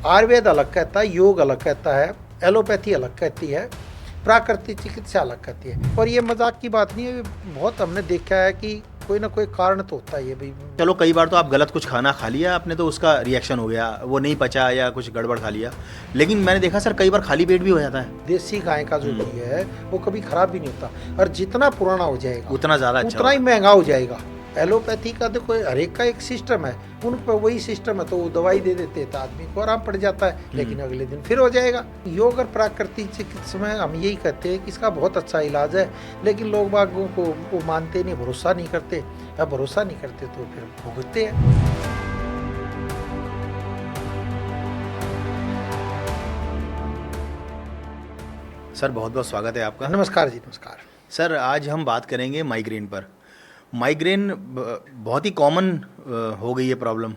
आयुर्वेद अलग कहता है, योग अलग कहता है, एलोपैथी अलग कहती है, प्राकृतिक चिकित्सा अलग कहती है। और ये मजाक की बात नहीं है, बहुत हमने देखा है कि कोई ना कोई कारण तो होता है ये भी। चलो कई बार तो आप गलत कुछ खाना खा लिया आपने, तो उसका रिएक्शन हो गया, वो नहीं पचा या कुछ गड़बड़ खा लिया। लेकिन मैंने देखा सर कई बार खाली पेट भी हो जाता है। देसी गाय का जो घी है वो कभी खराब भी नहीं होता, और जितना पुराना हो जाएगा उतना ज़्यादा अच्छा उतना ही महंगा हो जाएगा। एलोपैथी का देखो हर एक का एक सिस्टम है, उन पर वही सिस्टम है, तो वो दवाई दे देते हैं तो आदमी को आराम पड़ जाता है, लेकिन अगले दिन फिर हो जाएगा। योग और प्राकृतिक चिकित्सा में हम यही कहते हैं कि इसका बहुत अच्छा इलाज है, लेकिन लोग बागों को वो मानते नहीं, भरोसा नहीं करते। अब भरोसा नहीं करते तो फिर भुगतते हैं। सर बहुत बहुत स्वागत है आपका। नमस्कार जी, नमस्कार सर आज हम बात करेंगे माइग्रेन पर। माइग्रेन बहुत ही कॉमन हो गई है प्रॉब्लम।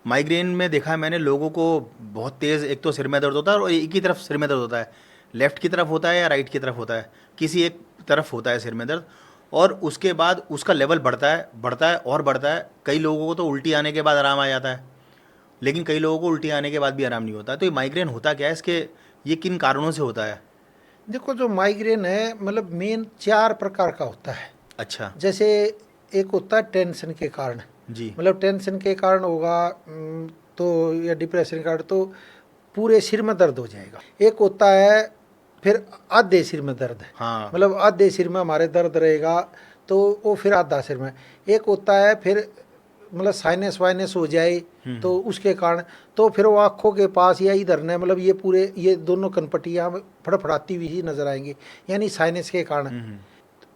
माइग्रेन में देखा है मैंने लोगों को बहुत तेज़, एक तो सिर में दर्द होता है और एक ही तरफ सिर में दर्द होता है, लेफ़्ट की तरफ होता है या राइट की तरफ होता है, किसी एक तरफ होता है सिर में दर्द। और उसके बाद उसका लेवल बढ़ता है और बढ़ता है। कई लोगों को तो उल्टी आने के बाद आराम आ जाता है, लेकिन कई लोगों को उल्टी आने के बाद भी आराम नहीं होता। तो ये माइग्रेन होता क्या है, इसके ये किन कारणों से होता है? देखो, जो माइग्रेन है मतलब मेन 4 प्रकार का होता है। अच्छा जैसे एक होता है टेंशन के कारण, जी। मतलब टेंशन के कारण होगा तो, या डिप्रेशन के कारण तो पूरे सिर में दर्द हो जाएगा। एक होता है फिर आधे सिर में दर्द है, हाँ मतलब आधे सिर में हमारे दर्द रहेगा तो वो फिर आधा सिर में। एक होता है फिर मतलब साइनस वाइनस हो जाए तो उसके कारण, तो फिर वो आँखों के पास या इधर ने, मतलब ये पूरे ये दोनों कनपटियाँ फड़फड़ाती हुई ही नजर आएंगी, यानी साइनस के कारण।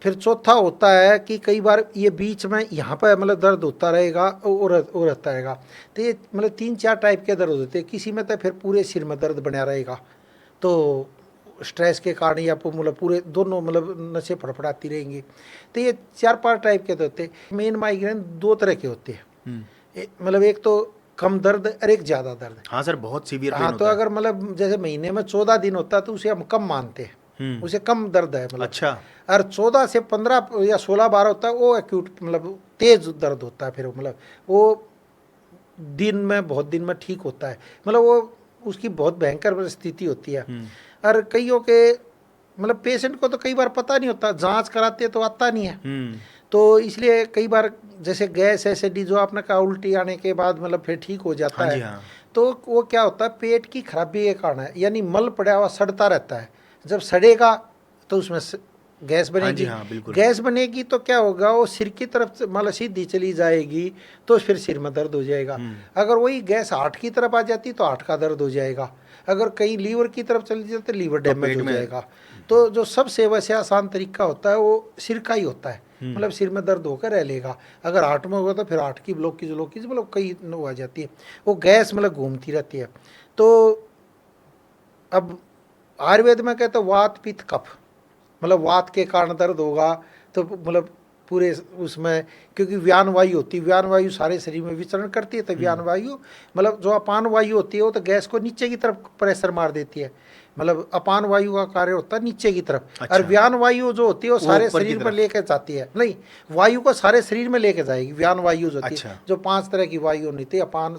फिर चौथा होता है कि कई बार ये बीच में यहाँ पर मतलब दर्द होता रहेगा और रहता रहेगा। तो ये मतलब 3-4 टाइप के दर्द होते हैं। किसी में तो फिर पूरे सिर में दर्द बना रहेगा, तो स्ट्रेस के कारण या मतलब पूरे दोनों मतलब नसें फड़फड़ाती रहेंगी। तो ये 4-5 टाइप के होते हैं। मेन माइग्रेन 2 तरह के होते हैं, मतलब एक तो कम दर्द और एक ज़्यादा दर्द। हाँ सर, बहुत सीवियर पेन हाँ, तो होता है। अगर मतलब जैसे महीने में 14 दिन होता है तो उसे हम कम मानते हैं, उसे कम दर्द है मतलब। अच्छा और 14 से 15 या 16-12 होता है वो एक्यूट, मतलब तेज दर्द होता है। फिर मतलब वो दिन में बहुत दिन में ठीक होता है, मतलब वो उसकी बहुत भयंकर स्थिति होती है। और कईयों के मतलब पेशेंट को तो कई बार पता नहीं होता, जांच कराते तो आता नहीं है। तो इसलिए कई बार जैसे गैस एसिडिटी जो आपने कहा उल्टी आने के बाद मतलब फिर ठीक हो जाता हाँ है। जी हाँ। तो वो क्या होता है, पेट की खराबी के कारण है, यानी मल पड़ा हुआ सड़ता रहता है। जब सड़ेगा तो उसमें गैस हाँ बनेगी। जी हाँ बिल्कुल। गैस बनेगी तो क्या होगा, वो सिर की तरफ से मतलब सीधी चली जाएगी तो फिर सिर में दर्द हो जाएगा। अगर वही गैस हार्ट की तरफ आ जाती तो हार्ट का दर्द हो जाएगा। अगर कहीं लीवर की तरफ चली जाती तो लीवर डैमेज हो जाएगा। तो जो सबसे वैसे आसान तरीका होता है वो सिर का ही होता है, मतलब सिर में दर्द होकर रह लेगा। अगर हार्ट में होगा तो फिर हार्ट की ब्लॉकेज मतलब कई वो आ जाती है, वो गैस मतलब घूमती रहती है। तो अब आयुर्वेद में कहते हैं वात पित्त कफ, मतलब वात के कारण दर्द होगा तो मतलब पूरे उसमें, क्योंकि व्यान वायु होती है, व्यान वायु सारे शरीर में विचरण करती है। तो व्यान वायु मतलब जो अपान वायु होती है वो तो गैस को नीचे की तरफ प्रेशर मार देती है, मतलब अपान वायु का कार्य होता है नीचे की तरफ। अच्छा। और व्यान वायु जो होती है वो सारे ऊपर की शरीर में तरफ। लेके जाती है, नहीं, वायु को सारे शरीर में लेके जाएगी। व्यान वायु जो होती है, अच्छा। जो 5 तरह की वायु होती है, अपान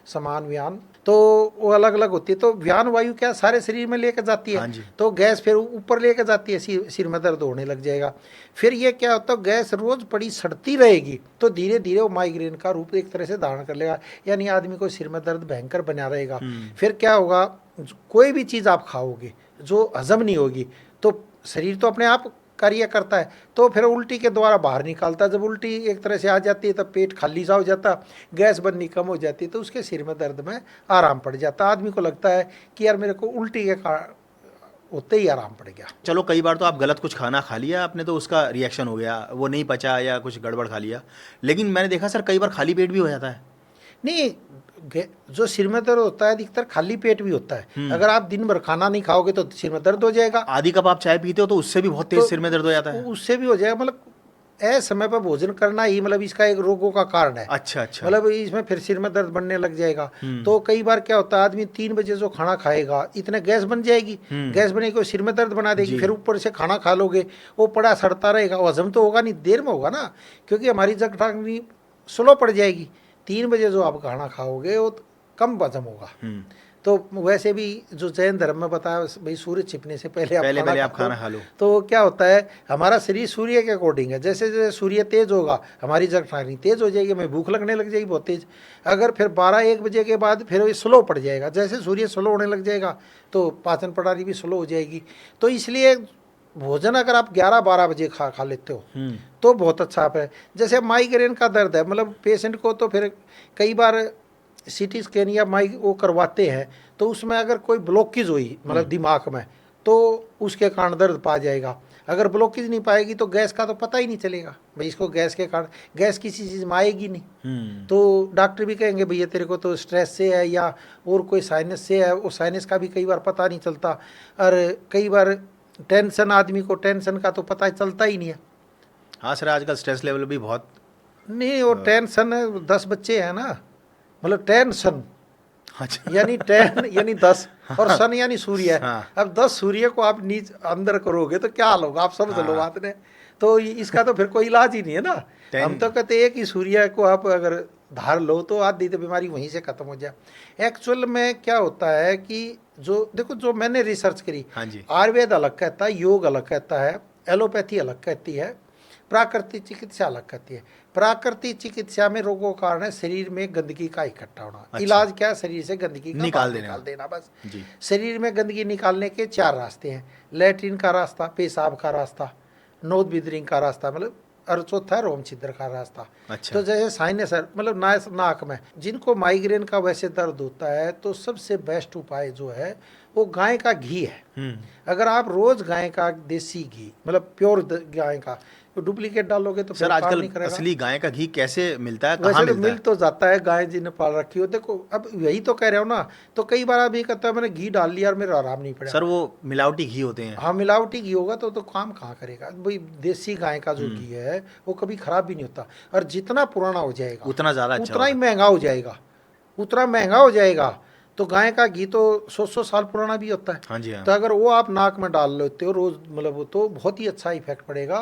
समान व्यान, तो वो अलग अलग होती है। तो व्यान वायु क्या सारे शरीर में लेकर जाती है, हाँ जी। तो गैस फिर ऊपर लेकर जाती है, सिर में दर्द होने लग जाएगा। फिर ये क्या होता है, गैस रोज पड़ी सड़ती रहेगी तो धीरे धीरे वो माइग्रेन का रूप एक तरह से धारण कर लेगा, यानी आदमी को सिर में दर्द भयंकर बना रहेगा। फिर क्या होगा, कोई भी चीज़ आप खाओगे जो हजम नहीं होगी तो शरीर तो अपने आप कार्य करता है, तो फिर उल्टी के द्वारा बाहर निकालता है। जब उल्टी एक तरह से आ जाती है तब पेट खाली सा हो जाता, गैस बननी कम हो जाती है, तो उसके सिर में दर्द में आराम पड़ जाता। आदमी को लगता है कि यार मेरे को उल्टी के कारण होते ही आराम पड़ गया। चलो कई बार तो आप गलत कुछ खाना खा लिया आपने, तो उसका रिएक्शन हो गया, वो नहीं पचा या कुछ गड़बड़ खा लिया। लेकिन मैंने देखा सर कई बार खाली पेट भी हो जाता है। नहीं, जो सिर में दर्द होता है अधिकतर खाली पेट भी होता है। अगर आप दिन भर खाना नहीं खाओगे तो सिर में दर्द हो जाएगा। आधी कप आप चाय पीते हो तो उससे भी बहुत तेज तो सिर में दर्द हो जाता है। उससे भी हो जाएगा, मतलब समय पर भोजन करना ही मतलब इसका एक रोगों का कारण है। अच्छा अच्छा। मतलब इसमें फिर सिर में दर्द बनने लग जाएगा। तो कई बार क्या होता है, आदमी 3 बजे जो खाना खाएगा इतने गैस बन जाएगी, गैस बनेगी वो सिर में दर्द बना देगी। फिर ऊपर से खाना खा लोगे वो पड़ा सड़ता रहेगा, वो हजम तो होगा नहीं, देर में होगा ना, क्योंकि हमारी जगठांगनी स्लो पड़ जाएगी। 3 बजे जो आप खाना खाओगे वो कम हजम होगा। हम्म। तो वैसे भी जो जैन धर्म में बताया भाई सूर्य छिपने से पहले आप खाना खा लो। तो क्या होता है हमारा शरीर सूर्य के अकॉर्डिंग है, जैसे जैसे सूर्य तेज होगा हमारी जग प्रणाली तेज हो जाएगी, हमें भूख लगने लग जाएगी बहुत तेज। अगर फिर 12-1 बजे के बाद फिर ये स्लो पड़ जाएगा, जैसे सूर्य स्लो होने लग जाएगा तो पाचन प्रणाली भी स्लो हो जाएगी। तो इसलिए भोजन अगर आप 11-12 बजे खा लेते हो तो बहुत अच्छा है। जैसे माइग्रेन का दर्द है, मतलब पेशेंट को तो फिर कई बार सीटी स्कैन या वो करवाते हैं, तो उसमें अगर कोई ब्लॉकेज हुई मतलब दिमाग में तो उसके कारण दर्द पा जाएगा। अगर ब्लॉकेज नहीं पाएगी तो गैस का तो पता ही नहीं चलेगा भाई, इसको गैस के कारण गैस किसी चीज़ में आएगी नहीं। तो डॉक्टर भी कहेंगे भैया तेरे को तो स्ट्रेस से है या और कोई साइनस से है, वो साइनस का भी कई बार पता नहीं चलता। और कई बार टेंशन, आदमी को टेंशन का तो पता चलता ही नहीं है। हाँ सर, आजकल स्ट्रेस लेवल भी बहुत नहीं, और टेंशन 10 बच्चे हैं ना, मतलब टेंशन अच्छा यानी 10 यानी 10 और सन यानी सूर्य है। हाँ। अब 10 सूर्य को आप नीच अंदर करोगे तो क्या हाल होगा, आप समझ लो बात ने। तो इसका तो फिर कोई इलाज ही नहीं है ना। हम तो कहते हैं कि सूर्य को आप अगर धार लो तो आधी तो बीमारी वहीं से खत्म हो जाए। एक्चुअल में क्या होता है कि जो देखो, जो मैंने रिसर्च करी, हाँ जी। आयुर्वेद अलग कहता है, योग अलग कहता है, एलोपैथी अलग कहती है, प्राकृतिक चिकित्सा अलग कहती है। प्राकृतिक चिकित्सा में रोगों का कारण है शरीर में गंदगी का इकट्ठा होना। अच्छा। इलाज क्या है, शरीर से गंदगी का निकाल देना बस जी। शरीर में गंदगी निकालने के 4 रास्ते हैं, लैट्रिन का रास्ता, पेशाब का रास्ता, नोज बिदरिंग का रास्ता, मतलब और चौथा रोम छिद्र का रास्ता। अच्छा। तो जैसे साइनस मतलब नाक में जिनको माइग्रेन का वैसे दर्द होता है तो सबसे बेस्ट उपाय जो है वो गाय का घी है। अगर आप रोज गाय का देसी घी मतलब प्योर गाय का, तो डुप्लीकेट डालोगे तो सर फिर काम आजकल नहीं करेगा। असली गाय का घी कैसे मिलता है, कहाँ वैसे तो मिलता मिल है? तो जाता है, गाय जी ने पाल रखी हो। देखो अब यही तो कह रहे हो ना, तो कई बार आप ये कहता है मैंने घी डाल लिया और मेरा आराम नहीं पड़ा। सर वो मिलावटी घी होते हैं। हाँ, मिलावटी घी होगा तो काम कहाँ करेगा भाई। देसी गाय का जो घी है वो कभी खराब भी नहीं होता, और जितना पुराना हो जाएगा उतना ज़्यादा अच्छा उतना ही होगा। महंगा हो जाएगा, उतना महंगा हो जाएगा। तो गाय का घी तो 100-100 साल पुराना भी होता है। हाँ जी हाँ। तो अगर वो आप नाक में डाल लेते हो रोज, मतलब तो बहुत ही अच्छा इफेक्ट पड़ेगा।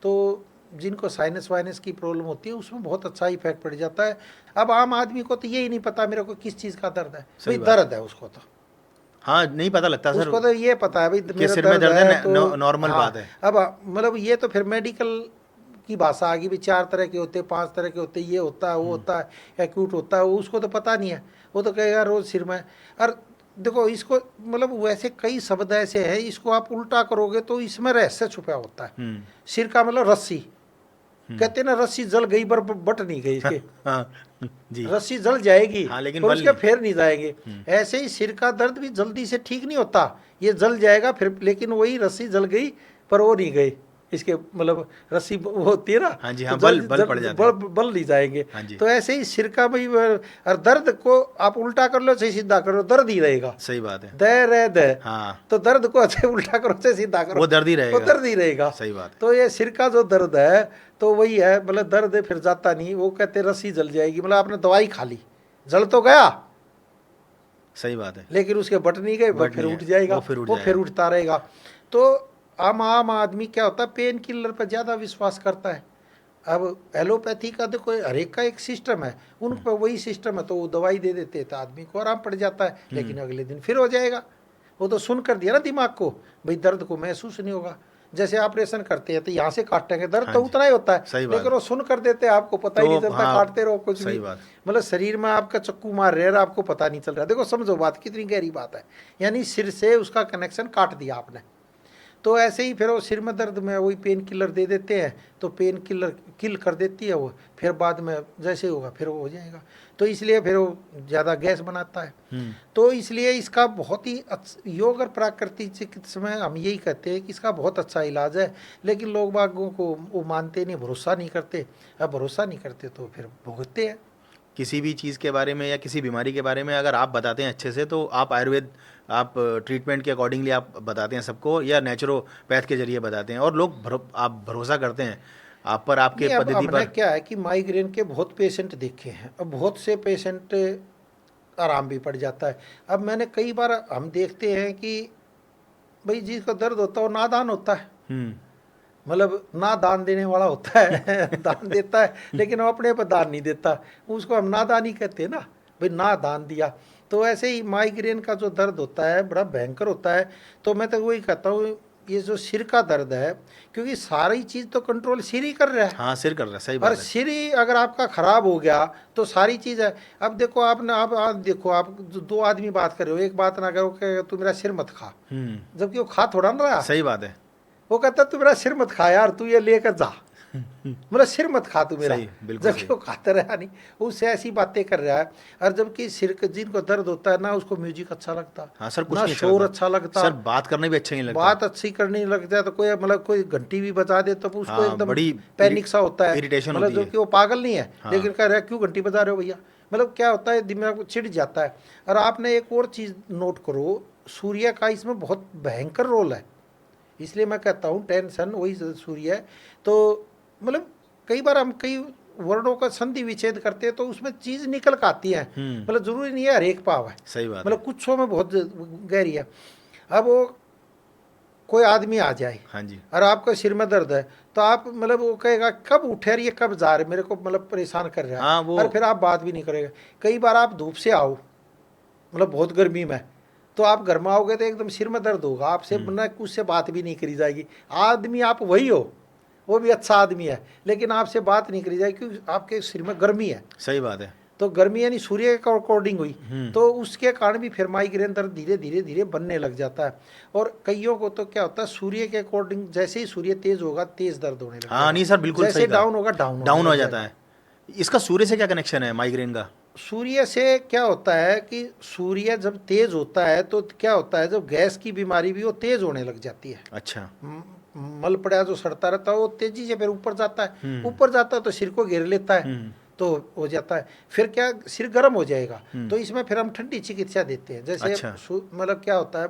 तो जिनको साइनस वाइनस की प्रॉब्लम होती है उसमें बहुत अच्छा इफेक्ट पड़ जाता है। अब आम आदमी को तो यही नहीं पता मेरे को किस चीज़ का दर्द है भाई, दर्द है उसको तो, हाँ नहीं पता लगता सर, उसको तो ये पता है भाई मेरा सिर में दर्द दर्द है है, तो नॉर्मल हाँ। बात है। अब मतलब ये तो फिर मेडिकल की भाषा आ गई भी 4 तरह के होते हैं, 5 तरह के होते हैं, ये होता है वो होता है, एक्यूट होता है, वो उसको तो पता नहीं है। वो तो कहेगा रोज सिर में। और देखो इसको मतलब वैसे कई शब्द ऐसे हैं, इसको आप उल्टा करोगे तो इसमें रहस्य छुपा होता है। सिर का मतलब रस्सी, कहते ना रस्सी जल गई पर बट नहीं गई इसके। हाँ जी। रस्सी जल जाएगी हाँ लेकिन पर बल उसके नहीं। फेर नहीं जाएंगे। ऐसे ही सिर का दर्द भी जल्दी से ठीक नहीं होता, ये जल जाएगा फिर, लेकिन वही रस्सी जल गई पर वो नहीं गई इसके, मतलब रस्सी वो होती है ना। हाँ जी तो हाँ, बल पड़ जाते हैं। बल नहीं जाएंगे। हाँ जी। तो ऐसे ही सिर का भी और दर्द को आप उल्टा कर लो चाहे सीधा करो दर्द ही रहेगा। सही बात है। दर्द हाँ तो दर्द को अच्छे उल्टा करो चाहे सीधा करो वो दर्द ही रहेगा। वो दर्द ही रहेगा। सही बात है। तो ये सिर का जो दर्द है तो वही है, मतलब दर्द है फिर जाता नहीं। वो कहते रस्सी जल जाएगी, मतलब आपने दवाई खा ली, जल तो गया सही बात है, लेकिन उसके बट नहीं गए, वो बट फिर नहीं उठ है, जाएगा, वो फिर उठता रहेगा। तो आम आदमी क्या होता है पेन किलर पर ज़्यादा विश्वास करता है। अब एलोपैथी का देखो हर एक का एक सिस्टम है, उन पर वही सिस्टम है तो वो दवाई दे देते हैं तो आदमी को आराम पड़ जाता है, लेकिन अगले दिन फिर हो जाएगा। वो तो सुन कर दिया ना दिमाग को भाई दर्द को महसूस नहीं होगा। जैसे ऑपरेशन करते हैं तो यहाँ से काटेंगे दर्द तो उतना ही होता है, लेकिन वो सुन कर देते हैं आपको पता ही नहीं चलता, काटते रहो कुछ भी। मतलब शरीर में आपका चक्कू मार रहे हैं आपको पता नहीं चल रहा। देखो समझो बात कितनी गहरी बात है, यानी सिर से उसका कनेक्शन काट दिया आपने। तो ऐसे ही फिर वो सिर में दर्द में वही पेन किलर दे देते हैं, तो पेन किलर किल कर देती है वो, फिर बाद में जैसे होगा फिर वो हो जाएगा। तो इसलिए फिर वो ज़्यादा गैस बनाता है। तो इसलिए इसका बहुत ही योग और प्राकृतिक चिकित्सा में हम यही कहते हैं कि इसका बहुत अच्छा इलाज है, लेकिन लोग बागों को वो मानते नहीं, भरोसा नहीं करते। अब भरोसा नहीं करते तो फिर भुगतते हैं। किसी भी चीज़ के बारे में या किसी बीमारी के बारे में अगर आप बताते हैं अच्छे से तो आप आयुर्वेद, आप ट्रीटमेंट के अकॉर्डिंगली आप बताते हैं सबको, या नेचुरोपैथ के जरिए बताते हैं और लोग आप भरोसा करते हैं आप पर, आपके पद्धति पर? क्या है कि माइग्रेन के बहुत पेशेंट देखे हैं, अब बहुत से पेशेंट आराम भी पड़ जाता है। अब मैंने कई बार हम देखते हैं कि भाई जिसका दर्द होता है वो नादान होता है, मतलब ना दान देने वाला होता है दान देता है लेकिन वो अपने पर दान नहीं देता, उसको हम नादानी कहते हैं ना। भाई ना दान दिया। तो ऐसे ही माइग्रेन का जो दर्द होता है बड़ा भयंकर होता है। तो मैं तो वही कहता हूँ, ये जो सिर का दर्द है, क्योंकि सारी चीज़ तो कंट्रोल सिर ही कर रहा है। हाँ, सिर कर रहा है, सही और बात है। सिर ही अगर आपका खराब हो गया तो सारी चीज़ है। अब देखो आपने, आप देखो, आप दो आदमी बात कर रहे हो, एक बात ना करो कि तू मेरा सिर मत खा, जबकि वो खा थोड़ा ना रहा। सही बात है। वो कहता तू मेरा सिर मत खा यार, तू ये लेकर जा, मेरा सिर मत खा तू मेरा, सही, बिल्कुल जबकि सही। वो खाता रहा नहीं, उससे ऐसी बातें कर रहा है। और जबकि सिर के जिनको दर्द होता है ना, उसको म्यूजिक अच्छा लगता, हाँ सर, कुछ ना नहीं अच्छा शोर लगता। अच्छा लगता, सर, बात करने भी अच्छा नहीं लगता। बात अच्छी करनी लगता है तो कोई मतलब कोई घंटी भी बजा दे तो उसको हाँ, एकदम बड़ी पैनिक सा होता है। इरिटेशन मतलब होती जो है। कि वो पागल नहीं है, हाँ। लेकिन कह रहा है क्यों घंटी बजा रहे हो भैया। मतलब क्या होता है, दिमाग चिढ़ जाता है। और आपने एक और चीज़ नोट करो, सूर्य का इसमें बहुत भयंकर रोल है। इसलिए मैं कहता हूँ टेंशन वही सूर्य है। तो मतलब कई बार हम कई वर्णों का संधि विच्छेद करते हैं तो उसमें चीज़ निकल कर आती है। मतलब ज़रूरी नहीं है हर एक पाव है, सही बात है। मतलब कुछों में बहुत गहरी है। अब वो कोई आदमी आ जाए हाँ जी। और आपको सिर में दर्द है, तो आप मतलब वो कहेगा कब उठे और ये कब जा रहे, मेरे को मतलब परेशान कर रहा है। हाँ, वो और फिर आप बात भी नहीं करेगा। कई बार आप धूप से आओ, मतलब बहुत गर्मी में, तो आप घर में आओगे तो एकदम सिर में दर्द होगा, आपसे ना उससे बात भी नहीं करी जाएगी। आदमी आप वही हो, वो भी अच्छा आदमी है, लेकिन आपसे बात नहीं करी जाएगी क्योंकि आपके सिर में गर्मी है। सही बात है। तो गर्मी यानी सूर्य के अकॉर्डिंग हुई, तो उसके कारण भी फिर माइग्रेन दर्द धीरे धीरे धीरे बनने लग जाता है। और कईयों को तो क्या होता है, सूर्य के अकॉर्डिंग जैसे ही सूर्य तेज होगा तेज दर्द होने लग हाँ, जाएगा, नहीं सर, बिल्कुल जैसे सही कहा। डाउन होगा डाउन डाउन होने हो लग जाता जाएगा। है। इसका सूर्य से क्या कनेक्शन है माइग्रेन का? सूर्य से क्या होता है कि सूर्य जब तेज होता है तो क्या होता है, जब गैस की बीमारी भी वो तेज होने लग जाती है। अच्छा। मल पड़ा जो सड़ता रहता है वो तेजी से फिर ऊपर जाता है, ऊपर जाता है तो सिर को घेर लेता है, तो हो जाता है। फिर क्या, सिर गर्म हो जाएगा, तो इसमें फिर हम ठंडी चिकित्सा देते हैं। जैसे अच्छा। मतलब क्या होता है,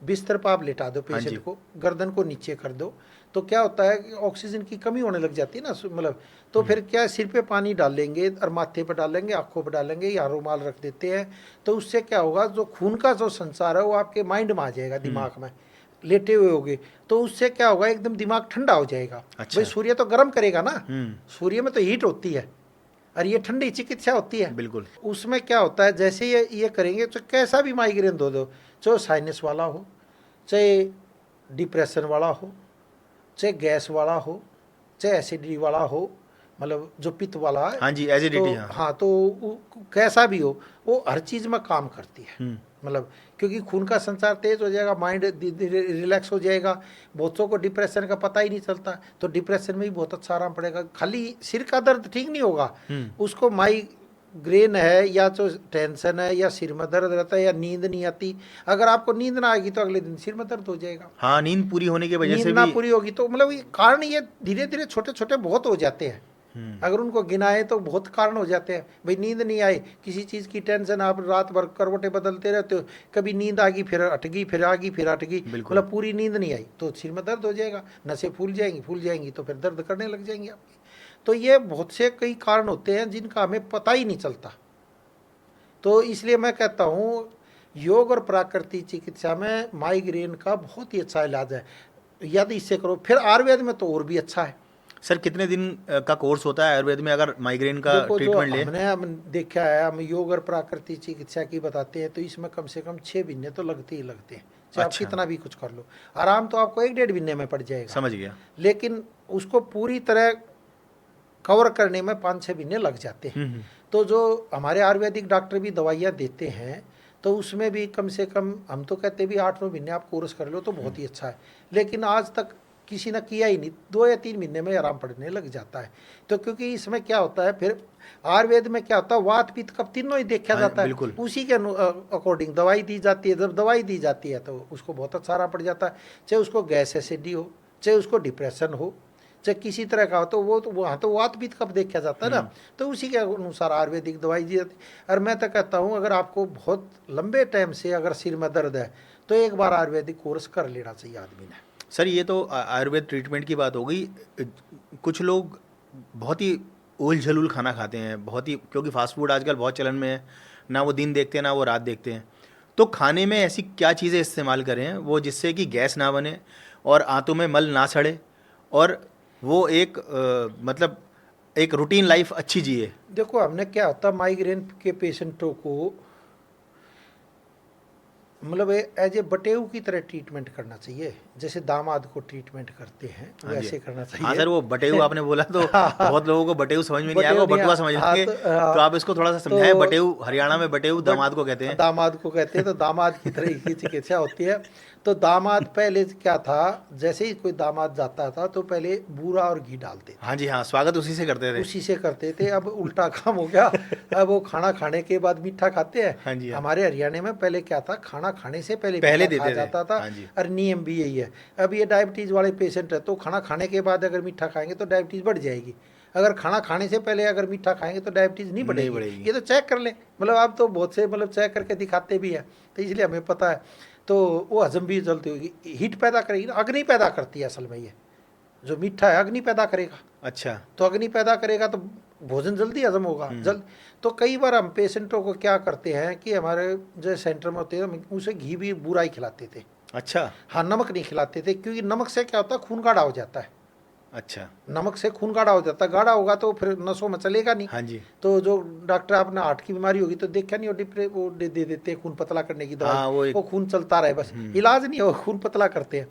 बिस्तर पर आप लेटा दो हाँ जी। पेशेंट को, गर्दन को नीचे कर दो, तो क्या होता है कि ऑक्सीजन की कमी होने लग जाती है ना, मतलब तो फिर क्या है, सिर पे पानी डालेंगे और माथे पे डालेंगे, आंखों पे डालेंगे या रुमाल रख देते हैं। तो उससे क्या होगा, जो खून का जो संचार है वो आपके माइंड में आ जाएगा, दिमाग में लेटे हुए होगे, तो उससे क्या होगा, एकदम दिमाग ठंडा हो जाएगा। अच्छा। भाई सूर्य तो गर्म करेगा ना, सूर्य में तो हीट होती है और ये ठंडी चिकित्सा होती है। बिल्कुल। उसमें क्या होता है, जैसे ये करेंगे तो कैसा भी माइग्रेन दो, चाहे साइनस वाला हो, चाहे डिप्रेशन वाला हो, चाहे गैस वाला हो, चाहे एसिडिटी वाला हो, मतलब जो पित्त वाला है। हाँ जी, तो एसिडिटी, हाँ। हाँ, तो कैसा भी हो, वो हर चीज़ में काम करती है। मतलब क्योंकि खून का संचार तेज हो जाएगा, माइंड रिलैक्स हो जाएगा। बहुतों को डिप्रेशन का पता ही नहीं चलता, तो डिप्रेशन में भी बहुत अच्छा आराम पड़ेगा। खाली सिर का दर्द ठीक नहीं होगा, उसको माइग्रेन है या जो टेंशन है या सिर में दर्द रहता है या नींद नहीं आती। अगर आपको नींद ना आएगी तो अगले दिन सिर में दर्द हो जाएगा। हाँ, नींद पूरी होने की वजह नींद से ना भी। पूरी होगी तो मतलब ये कारण, ये धीरे धीरे छोटे छोटे बहुत हो जाते हैं। अगर उनको गिनाए तो बहुत कारण हो जाते हैं। भाई नींद नहीं आई, किसी चीज़ की टेंशन, आप रात भर करवटें बदलते रहते हो, कभी नींद आ गई फिर हट गई, फिर आ गई फिर हट गई, बिल्कुल। मतलब पूरी नींद नहीं आई तो सिर में दर्द हो जाएगा, नसें फूल जाएंगी तो फिर दर्द करने लग जाएंगे आपकी। तो ये बहुत से कई कारण होते हैं जिनका हमें पता ही नहीं चलता। तो इसलिए मैं कहता हूँ योग और प्राकृतिक चिकित्सा में माइग्रेन का बहुत ही अच्छा इलाज है, यदि इससे करो। फिर आयुर्वेद में तो और भी अच्छा है। सर, कितने दिन का कोर्स होता है आयुर्वेद में अगर माइग्रेन का देखो जो ट्रीटमेंट ले? हम देखा है, हम योग और प्राकृतिक चिकित्सा की बताते हैं तो इसमें कम से कम 6 महीने तो लगते ही लगते हैं, चाहे आप अच्छा। कितना भी कुछ कर लो। आराम तो आपको 1 डेढ़ महीने में पड़ जाएगा, समझ गया। लेकिन उसको पूरी तरह कवर करने में 5-6 महीने लग जाते हैं। तो जो हमारे आयुर्वेदिक डॉक्टर भी दवाइयाँ देते हैं तो उसमें भी कम से कम, हम तो कहते भी 8-9 महीने आप कोर्स कर लो तो बहुत ही अच्छा है, लेकिन आज तक किसी ने किया ही नहीं। 2 या 3 महीने में आराम पड़ने लग जाता है। तो क्योंकि इसमें क्या होता है, फिर आयुर्वेद में क्या होता है, वात पित्त कफ तीनों ही देखा हाँ, जाता है, बिल्कुल। उसी के अकॉर्डिंग दवाई दी जाती है। जब दवाई दी जाती है तो उसको बहुत अच्छा आराम पड़ जाता है, चाहे उसको गैस एसिडिटी हो, चाहे उसको डिप्रेशन हो, चाहे किसी तरह का हो, तो वो तो वहाँ तो वात पित्त कफ देखा जाता है ना, तो उसी के अनुसार आयुर्वेदिक दवाई दी जाती है। और मैं तो कहता हूँ अगर आपको बहुत लंबे टाइम से अगर सिर में दर्द है तो एक बार आयुर्वेदिक कोर्स कर लेना चाहिए आदमी ने। सर, ये तो आयुर्वेद ट्रीटमेंट की बात हो गई। कुछ लोग बहुत ही उल झलूल खाना खाते हैं, बहुत ही, क्योंकि फास्ट फूड आजकल बहुत चलन में है, ना वो दिन देखते हैं ना वो रात देखते हैं। तो खाने में ऐसी क्या चीज़ें इस्तेमाल करें वो जिससे कि गैस ना बने और आंतों में मल ना सड़े और वो एक मतलब एक रूटीन लाइफ अच्छी जिए? देखो हमने क्या होता माइग्रेन के पेशेंटों को मतलब एज ए बटेऊ की तरह ट्रीटमेंट करना चाहिए, जैसे दामाद को ट्रीटमेंट करते हैं हाँ जी। वैसे करना चाहिए। हाँ सर, वो बटेऊ आपने बोला तो हाँ, बहुत लोगों को बटेऊ समझ में नहीं आएगा, बटेऊ वो नहीं बटुआ समझ हाँ, लेंगे। तो तो आप इसको थोड़ा सा समझाएं। तो बटेऊ हरियाणा में बटेऊ बट दामाद को कहते हैं। दामाद को कहते हैं, तो दामाद की तरह की चिकित्सा होती है। तो दामाद पहले क्या था, जैसे ही कोई दामाद जाता था तो पहले बूरा और घी डालते थे, हाँ जी, हाँ, स्वागत उसी से करते थे। उसी से करते थे। अब उल्टा काम हो गया, अब वो खाना खाने के बाद मीठा खाते हैं। हाँ जी, हाँ। हमारे हरियाणा में पहले क्या था, खाना खाने से पहले पहले मीठा देते खाया थे। जाता था। हाँ जी। और नियम भी यही है। अब ये डायबिटीज़ वाले पेशेंट है तो खाना खाने के बाद अगर मीठा खाएंगे तो डायबिटीज़ बढ़ जाएगी, अगर खाना खाने से पहले अगर मीठा खाएंगे तो डायबिटीज़ नहीं बढ़ेगी। ये तो चेक कर ले, मतलब आप तो बहुत से मतलब चेक करके दिखाते भी हैं, तो इसलिए हमें पता है। तो वो हजम भी जल्दी होगी, हीट पैदा करेगी ना, अग्नि पैदा करती है असल में। ये जो मीठा है अग्नि पैदा करेगा, अच्छा। तो अग्नि पैदा करेगा तो भोजन जल्दी हजम होगा जल्द। तो कई बार हम पेशेंटों को क्या करते हैं कि हमारे जो सेंटर में होते हैं हम उसे घी भी बुरा ही खिलाते थे। अच्छा। हाँ, नमक नहीं खिलाते थे, क्योंकि नमक से क्या होता है, खून गाढ़ा हो जाता है। अच्छा। नमक से खून गाढ़ा हो जाता है, गाढ़ा होगा तो फिर नसों में चलेगा नहीं। हाँ जी। तो जो डॉक्टर आपने हार्ट की बीमारी होगी तो देखा नहीं, वो दे देते हैं खून पतला करने की हाँ, दवाई, वो वो खून चलता रहे बस, इलाज नहीं हो, खून पतला करते हैं।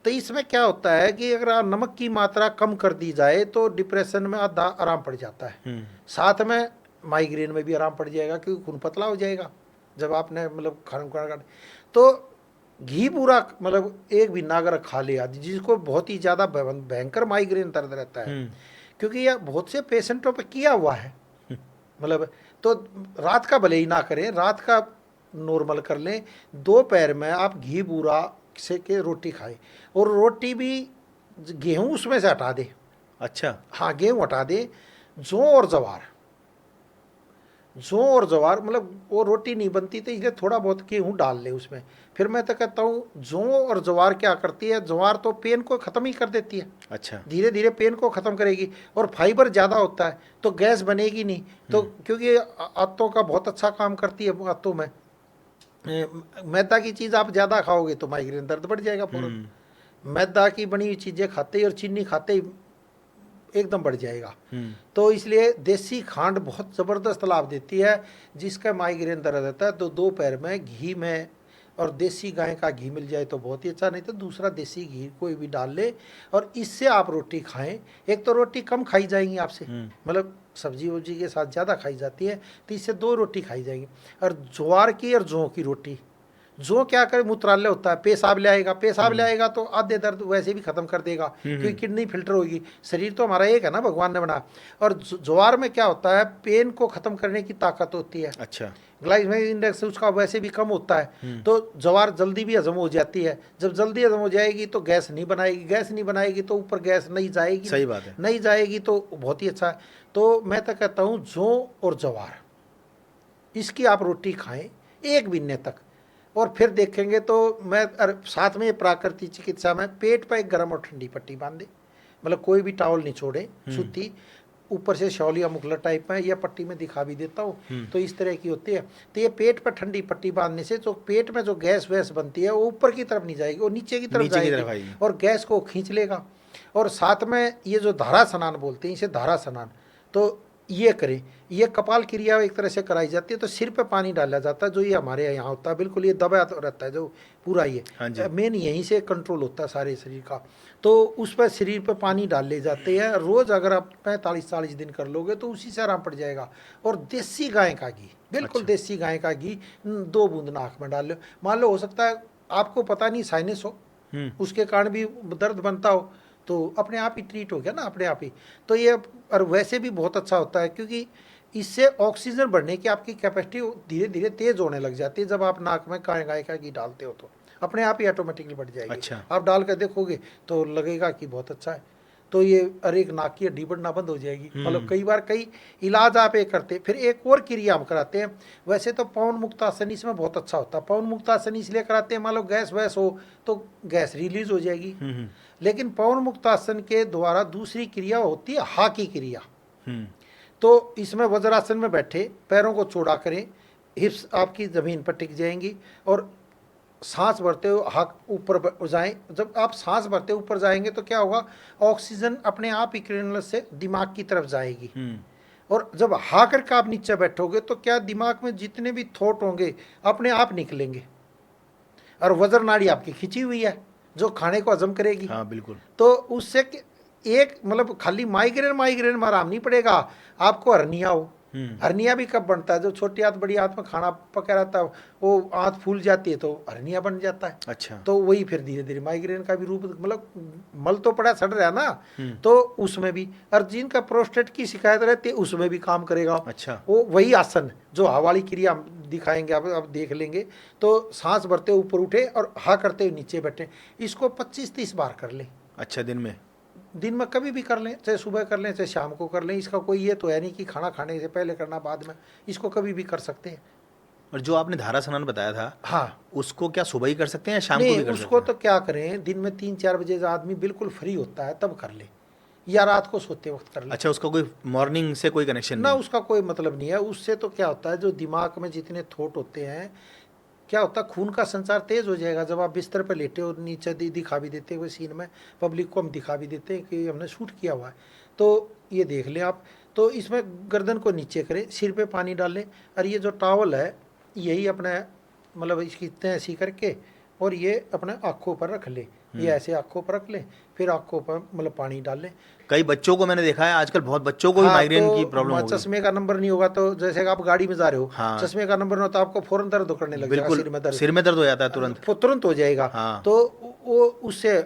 तो इसमें क्या होता है कि अगर आप नमक की मात्रा कम कर दी जाए तो डिप्रेशन में आधा आराम पड़ जाता है, साथ में माइग्रेन में भी आराम पड़ जाएगा, क्योंकि खून पतला हो जाएगा जब आपने मतलब खाना। तो घी पूरा मतलब एक महीना अगर खा लिया, जिसको बहुत ही ज़्यादा भयंकर माइग्रेन दर्द रहता है, क्योंकि यह बहुत से पेशेंटों पे किया हुआ है मतलब। तो रात का भले ही ना करें, रात का नॉर्मल कर लें, दोपहर में आप घी बूरा से के रोटी खाएं, और रोटी भी गेहूं उसमें से हटा दे। अच्छा। हाँ, गेहूं हटा दे, जौ और जवार मतलब वो रोटी नहीं बनती, तो इसलिए थोड़ा बहुत गेहूँ डाल ले उसमें। फिर मैं तो कहता हूँ जौ और जवार क्या करती है, जवार तो पेन को ख़त्म ही कर देती है। अच्छा। धीरे धीरे पेन को ख़त्म करेगी, और फाइबर ज़्यादा होता है तो गैस बनेगी नहीं। तो क्योंकि आंतों का बहुत अच्छा काम करती है आंतों में। मैदा की चीज़ आप ज़्यादा खाओगे तो माइग्रेन दर्द बढ़ जाएगा फौरन। मैदा की बनी हुई चीज़ें खाते ही और चीनी खाते ही एकदम बढ़ जाएगा। तो इसलिए देसी खांड बहुत ज़बरदस्त लाभ देती है, जिसका माइग्रेन दर्द रहता है। तो दोपहर में घी में और देसी गाय का घी मिल जाए तो बहुत ही अच्छा, नहीं तो दूसरा देसी घी कोई भी डाल ले, और इससे आप रोटी खाएं। एक तो रोटी कम खाई जाएंगी आपसे, मतलब सब्जी वब्जी के साथ ज़्यादा खाई जाती है, तो इससे 2 रोटी खाई जाएगी। और ज्वार की और जौ की रोटी, जो क्या करे, मूत्रालय होता है, पेशाब ले आएगा तो आधे दर्द वैसे भी खत्म कर देगा, क्योंकि किडनी फिल्टर होगी। शरीर तो हमारा एक है ना, भगवान ने बना। और ज्वार में क्या होता है, पेन को खत्म करने की ताकत होती है। अच्छा। ग्लाइसेमिक इंडेक्स उसका वैसे भी कम होता है, तो ज्वार जल्दी भी हजम हो जाती है। जब जल्दी हजम हो जाएगी तो गैस नहीं बनाएगी, तो ऊपर गैस नहीं जाएगी। सही बात है। नहीं जाएगी तो बहुत ही अच्छा है। तो मैं तो कहता हूँ जौ और ज्वार, इसकी आप रोटी खाएं 1 महीने तक, और फिर देखेंगे तो मैं साथ में प्राकृतिक चिकित्सा में पेट पर एक गर्म और ठंडी पट्टी बांध दे, मतलब कोई भी टॉवल नहीं छोड़े, सूती, ऊपर से शॉल या मुखला टाइप में, या पट्टी में दिखा भी देता हूँ, तो इस तरह की होती है। तो ये पेट पर ठंडी पट्टी बांधने से जो पेट में जो गैस वैस बनती है वो ऊपर की तरफ नहीं जाएगी, वो नीचे की तरफ जाएगी और गैस को खींच लेगा। और साथ में ये जो धारा स्नान बोलते हैं, इसे धारा स्नान, तो ये करें। ये कपाल क्रिया एक तरह से कराई जाती है, तो सिर पे पानी डाला जाता है, जो ये हमारे यहाँ होता है, बिल्कुल ये दबा रहता है जो पूरा, ये मेन यहीं से कंट्रोल होता है सारे शरीर का। तो उस पर शरीर पे पानी डाल ले जाते हैं रोज़, अगर आप 45-40 दिन कर लोगे तो उसी से आराम पड़ जाएगा। और देसी गाय का घी, बिल्कुल देसी गाय का घी 2 बूंद नाक में डाल लो। मान लो हो सकता है आपको पता नहीं साइनस हो, उसके कारण भी दर्द बनता हो, तो अपने आप ही ट्रीट हो गया ना, अपने आप ही। तो ये, और वैसे भी बहुत अच्छा होता है, क्योंकि इससे ऑक्सीजन बढ़ने की आपकी कैपेसिटी धीरे धीरे तेज होने लग जाती है। जब आप नाक में गाय का घी डालते हो तो अपने आप ही ऑटोमेटिकली बढ़ जाएगी। अच्छा। आप डाल कर देखोगे तो लगेगा कि बहुत अच्छा है। तो ये एक नाक की हड्डी बढ़ना बंद हो जाएगी। मतलब कई बार कई इलाज आप ये करते, फिर एक और क्रिया हम कराते हैं। वैसे तो पवन मुक्तासन इसमें बहुत अच्छा होता है। पवन मुक्तासन इसलिए कराते हैं, मान लो गैस वैस हो तो गैस रिलीज हो जाएगी। लेकिन पवन मुक्तासन के द्वारा दूसरी क्रिया होती है हा की क्रिया। तो इसमें वज्रासन में बैठे, पैरों को चौड़ा करें, हिप्स आपकी ज़मीन पर टिक जाएंगी, और सांस भरते हुए हाथ ऊपर जाएं। जब आप सांस भरते ऊपर जाएंगे तो क्या होगा, ऑक्सीजन अपने आप ही किरणों से दिमाग की तरफ जाएगी। और जब हा करके आप नीचे बैठोगे तो क्या, दिमाग में जितने भी थॉट होंगे अपने आप निकलेंगे। और वज्र नाड़ी आपकी खिंची हुई है जो खाने को हजम करेगी। हाँ बिल्कुल। तो उससे एक मतलब खाली माइग्रेन माइग्रेन में आराम नहीं पड़ेगा, आपको हर्निया हो। हर्निया भी कब बनता है, जो छोटी आंत बड़ी आंत में खाना पका रहता है वो आंत फूल जाती है तो हर्निया बन जाता है। अच्छा। तो वही फिर धीरे धीरे माइग्रेन का भी रूप, मतलब मल तो पड़ा सड़ रहा है ना, तो उसमें भी। और जिनका प्रोस्टेट की शिकायत रहती है उसमें भी काम करेगा। अच्छा। वो वही आसन जो हवा वाली क्रिया दिखाएंगे, आप देख लेंगे। तो सांस भरते ऊपर उठे और हा करते हुए नीचे बैठे, इसको 25-30 बार कर ले। अच्छा, दिन में कभी भी कर लें, चाहे सुबह कर लें चाहे शाम को कर लें। इसका कोई ये तो है नहीं कि खाना खाने से पहले करना बाद में, इसको कभी भी कर सकते हैं। और जो आपने धारा स्नान बताया था, हाँ, उसको क्या सुबह ही कर सकते हैं या शाम को नहीं भी कर उसको सकते तो क्या करें, दिन में 3-4 बजे जो आदमी बिल्कुल फ्री होता है तब कर ले, या रात को सोते वक्त कर ले। अच्छा, उसका कोई मॉर्निंग से कोई कनेक्शन ना, नहीं? उसका कोई मतलब नहीं है। उससे तो क्या होता है, जो दिमाग में जितने थॉट होते हैं, क्या होता है, खून का संचार तेज हो जाएगा। जब आप बिस्तर पर लेटे हो, नीचे दिखा भी देते हुए सीन में, पब्लिक को हम दिखा भी देते हैं कि हमने शूट किया हुआ है, तो ये देख लें आप। तो इसमें गर्दन को नीचे करें, सिर पे पानी डालें, और ये जो टॉवल है यही अपने मतलब इसकी तय ऐसी करके और ये अपने आँखों पर रख ले, ये ऐसे आँखों पर रख लें, फिर आँखों पर मतलब पानी डाल लें। कई बच्चों को मैंने देखा है आजकल, बहुत बच्चों को भी हाँ, माइग्रेन की तो प्रॉब्लम हो गई। चश्मे का नंबर नहीं होगा तो जैसे कि आप गाड़ी में जा रहे हो, हाँ चश्मे का नंबर ना हो तो आपको फौरन दर्द करने लग जाएगा, बिल्कुल, सिर में दर्द हो जाता है तुरंत। तुरंत हो जाएगा। हाँ। तो वो उससे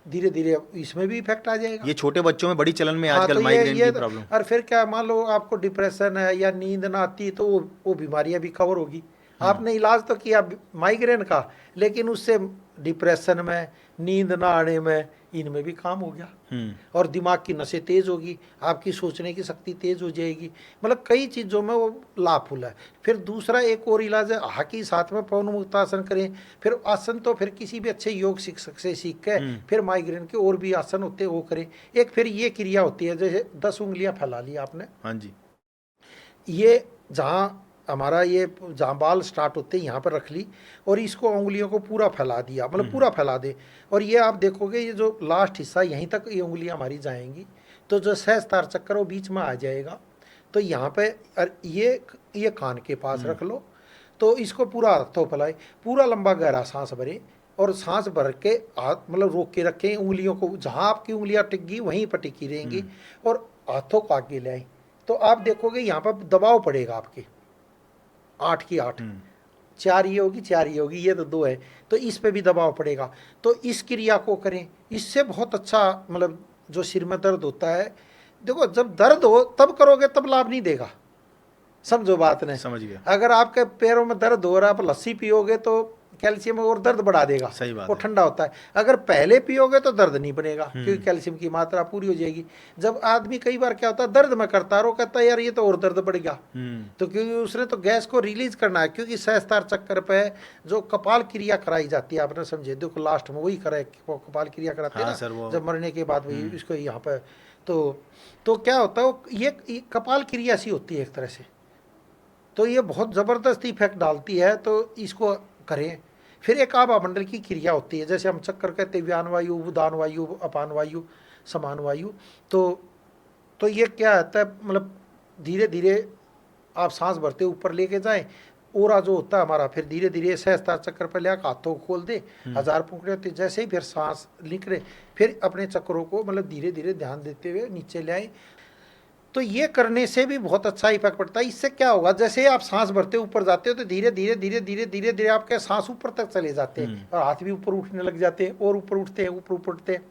धीरे धीरे इसमें भी इफेक्ट आ जाएगा। ये छोटे बच्चों में बड़ी चलन में हाँ, आजकल तो माइग्रेन ये की प्रॉब्लम। और फिर क्या, मान लो आपको डिप्रेशन है या नींद ना आती, तो वो बीमारियां भी कवर होगी। आपने इलाज तो किया माइग्रेन का, लेकिन उससे डिप्रेशन में, नींद ना आने में, इनमें भी काम हो गया। और दिमाग की नसें तेज होगी, आपकी सोचने की शक्ति तेज हो जाएगी, मतलब कई चीज़ों में वो लाभफुल है। फिर दूसरा एक और इलाज है, हाकी साथ में पवन मुक्तासन करें। फिर आसन तो फिर किसी भी अच्छे योग शिक्षक से सीख के फिर माइग्रेन के और भी आसन होते हैं वो करें। एक फिर ये क्रिया होती है, जैसे 10 उंगलियां फैला ली आपने। हाँ जी। ये जहाँ हमारा ये जहाँ बाल स्टार्ट होते हैं यहाँ पर रख ली, और इसको उंगलियों को पूरा फैला दिया, मतलब पूरा फैला दे। और ये आप देखोगे ये जो लास्ट हिस्सा यहीं तक ये उंगलियाँ हमारी जाएंगी, तो जो सहस्त्रार चक्कर वो बीच में आ जाएगा। तो यहाँ पे और ये कान के पास रख लो। तो इसको पूरा हाथों फैलाए, पूरा लंबा गहरा सांस भरे, और सांस भर के हाथ मतलब रोक के रखें, उंगलियों को जहाँ आपकी उंगलियाँ टिक वहीं पर टिकी रहेंगी, और हाथों को आगे ले आए। तो आप देखोगे यहाँ पर दबाव पड़ेगा आपके 8 की 8, 4 ये होगी 4 ये होगी, ये तो 2 है, तो इस पे भी दबाव पड़ेगा। तो इस क्रिया को करें, इससे बहुत अच्छा मतलब जो सिर में दर्द होता है, देखो जब दर्द हो तब करोगे तब लाभ नहीं देगा, समझो बात ने। समझ गया। अगर आपके पैरों में दर्द हो रहा है, आप लस्सी पियोगे तो कैल्शियम और दर्द बढ़ा देगा, सही बात वो है। ठंडा होता है। अगर पहले पियोगे तो दर्द नहीं बनेगा, क्योंकि कैल्शियम की मात्रा पूरी हो जाएगी। जब आदमी कई बार क्या होता है, दर्द में करता है, वो कहता है यार ये तो और दर्द बढ़ गया, तो क्योंकि उसने तो गैस को रिलीज करना है। क्योंकि सहस्त्रार चक्कर पे जो कपाल क्रिया कराई जाती है, आपने समझे, देखो लास्ट में वही करे, कपाल क्रिया कराते हैं हाँ ना सर, वो जब मरने के बाद वही इसको यहाँ पे। तो क्या होता है, ये कपाल क्रिया सी होती है एक तरह से, तो ये बहुत ज़बरदस्त इफेक्ट डालती है, तो इसको करें। फिर एक आभा मंडल की क्रिया होती है, जैसे हम चक्कर कहते हैं, व्यान वायु, उदान वायु, अपान वायु, समान वायु। तो ये क्या होता है, मतलब धीरे धीरे आप सांस भरते ऊपर लेके जाएं, ओरा जो होता है हमारा, फिर धीरे धीरे सहस्त्रार चक्कर पर ले हाथों को खोल दे, 1000 पुंकड़े होते, जैसे ही फिर सांस निकले फिर अपने चक्रों को मतलब धीरे धीरे ध्यान देते हुए नीचे ले आए। तो ये करने से भी बहुत अच्छा इफेक्ट पड़ता है। इससे क्या होगा, जैसे आप सांस भरते ऊपर जाते हो तो धीरे धीरे धीरे धीरे धीरे धीरे आपके सांस ऊपर तक चले जाते हैं, और हाथ भी ऊपर उठने लग जाते हैं, और ऊपर उठते हैं, ऊपर ऊपर उठते हैं,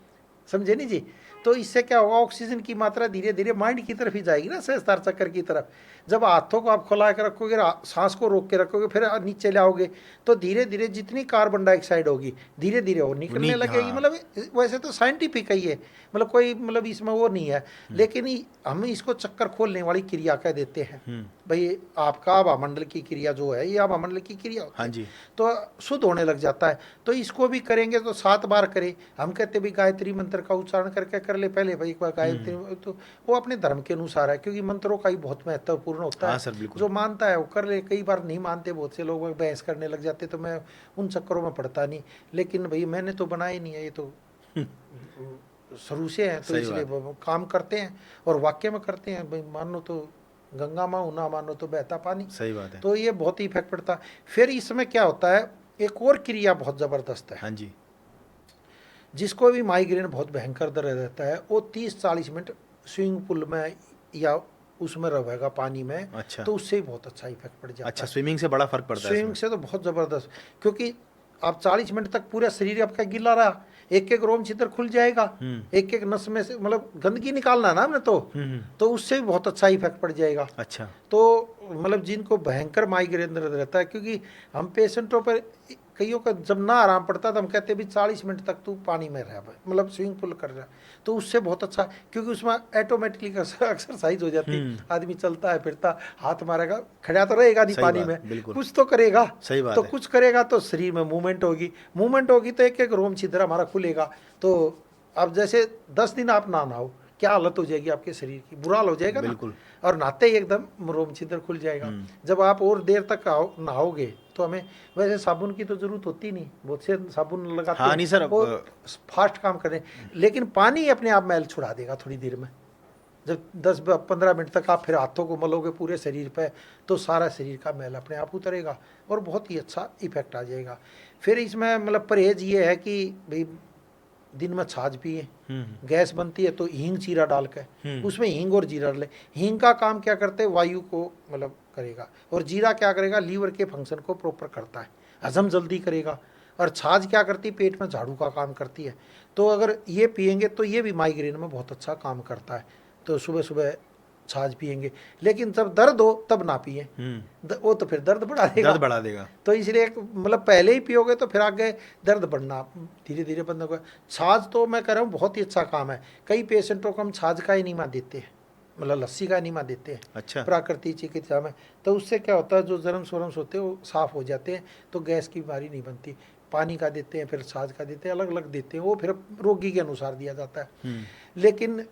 समझे नहीं जी। तो इससे क्या होगा, ऑक्सीजन की मात्रा धीरे धीरे माइंड की तरफ ही जाएगी ना, सहस्त्रार चक्कर की तरफ। जब हाथों को आप खुला के रखोगे, सांस को रोक के रखोगे, फिर नीचे लाओगे, तो धीरे धीरे जितनी कार्बन डाइऑक्साइड होगी धीरे धीरे वो निकलने लगेगी। मतलब वैसे तो साइंटिफिक ही है, मतलब कोई मतलब इसमें वो नहीं है, लेकिन हम इसको चक्कर खोलने वाली क्रिया कह देते हैं। भाई आपका आभा मंडल की क्रिया जो है, ये आभा मंडल की क्रिया होती है। हाँ जी। तो शुद्ध होने लग जाता है। तो इसको भी करेंगे तो 7 बार करें। हम कहते भी गायत्री मंत्र का उच्चारण करके कर ले पहले भाई एक बार गायत्री, तो वो अपने धर्म के अनुसार है, क्योंकि मंत्रों का ही बहुत महत्वपूर्ण होता हाँ है। सर, बिल्कुल। जो मानता है वो कर ले, कई बार नहीं मानते बहुत से लोग बहस करने लग जाते, तो मैं उन चक्करों में पड़ता नहीं। लेकिन भाई मैंने तो बनाया नहीं है, ये तो शुरू से है, तो सही इसलिए बात है। वो काम करते हैं और वाक्य में करते हैं। भाई मानो तो गंगा माँ, ना मानो तो बहता पानी। सही बात है। तो ये बहुत ही इफेक्ट पड़ता है। फिर इसमें क्या होता है, एक और क्रिया बहुत ज़बरदस्त है। हाँ जी। जिसको भी माइग्रेन बहुत भयंकर दर्द रहता है, वो 30-40 मिनट स्विमिंग पूल में या उसमें रहेगा पानी में, अच्छा। तो उससे ही बहुत अच्छा इफेक्ट पड़ जाता अच्छा, है। स्विमिंग से बड़ा फर्क पड़ता है स्विमिंग इसमें। से तो बहुत ज़बरदस्त, क्योंकि आप 40 मिनट तक पूरा शरीर आपका गीला रहा, एक एक रोम छिद्र खुल जाएगा, एक एक नस में से मतलब गंदगी निकालना है ना हमने, तो उससे भी बहुत अच्छा इफेक्ट पड़ जाएगा। अच्छा। तो मतलब जिनको भयंकर माइग्रेन दर्द रहता है, क्योंकि हम पेशेंटों पर कईयों का जब ना आराम पड़ता तो हम कहते हैं भी 40 मिनट तक तू पानी में रह, मतलब स्विमिंग पूल कर रहा, तो उससे बहुत अच्छा, क्योंकि उसमें ऑटोमेटिकली एक्सरसाइज हो जाती, आदमी चलता है फिरता, हाथ मारेगा, खड़ा तो रहेगा नहीं सही पानी बात, में, बिल्कुल। कुछ तो करेगा। सही बात तो है। कुछ करेगा तो शरीर में मूवमेंट होगी, मूवमेंट होगी तो एक एक रोम छिद्र हमारा खुलेगा। तो अब जैसे 10 दिन आप ना नहाओ, क्या हालत हो जाएगी आपके शरीर की, बुरा हाल हो जाएगा ना। बिल्कुल। और नहाते ही एकदम रोम छिद्र खुल जाएगा। जब आप और देर तक नहाओगे तो हमें वैसे साबुन की तो जरूरत होती नहीं, बहुत से साबुन लगाते हाँ हैं, नहीं सर, वो फास्ट काम करें, लेकिन पानी अपने आप मैल छुड़ा देगा थोड़ी देर में। जब 10-15 मिनट तक आप फिर हाथों को मलोगे पूरे शरीर पे, तो सारा शरीर का मैल अपने आप उतरेगा और बहुत ही अच्छा इफेक्ट आ जाएगा। फिर इसमें मतलब परहेज ये है कि भाई दिन में छाछ पिए, गैस बनती है तो हींग जीरा डाल के, उसमें हींग और जीरा डाले। हींग का काम क्या करते हैं, वायु को मतलब करेगा, और जीरा क्या करेगा, लीवर के फंक्शन को प्रॉपर करता है, हजम जल्दी करेगा। और छाछ क्या करती है, पेट में झाड़ू का काम करती है। तो अगर ये पिएंगे तो ये भी माइग्रेन में बहुत अच्छा काम करता है। तो सुबह सुबह छाछ पिएंगे, लेकिन जब दर्द हो तब ना पिए, वो तो फिर दर्द बढ़ा देगा। दर्द बढ़ा देगा। तो इसलिए मतलब पहले ही पियोगे तो फिर आगे दर्द बढ़ना धीरे धीरे बंद होगा। छाछ तो मैं कह रहा हूँ बहुत ही अच्छा काम है। कई पेशेंटों को हम छाछ का एनीमा देते हैं, मतलब लस्सी का एनीमा देते हैं अच्छा। प्राकृतिक चिकित्सा में। तो उससे क्या होता है, जो जर्म्स वर्म्स होते हैं वो साफ हो जाते हैं, तो गैस की बीमारी नहीं बनती। पानी का देते हैं, फिर छाछ का देते हैं, अलग अलग देते हैं, वो फिर रोगी के अनुसार दिया जाता है। लेकिन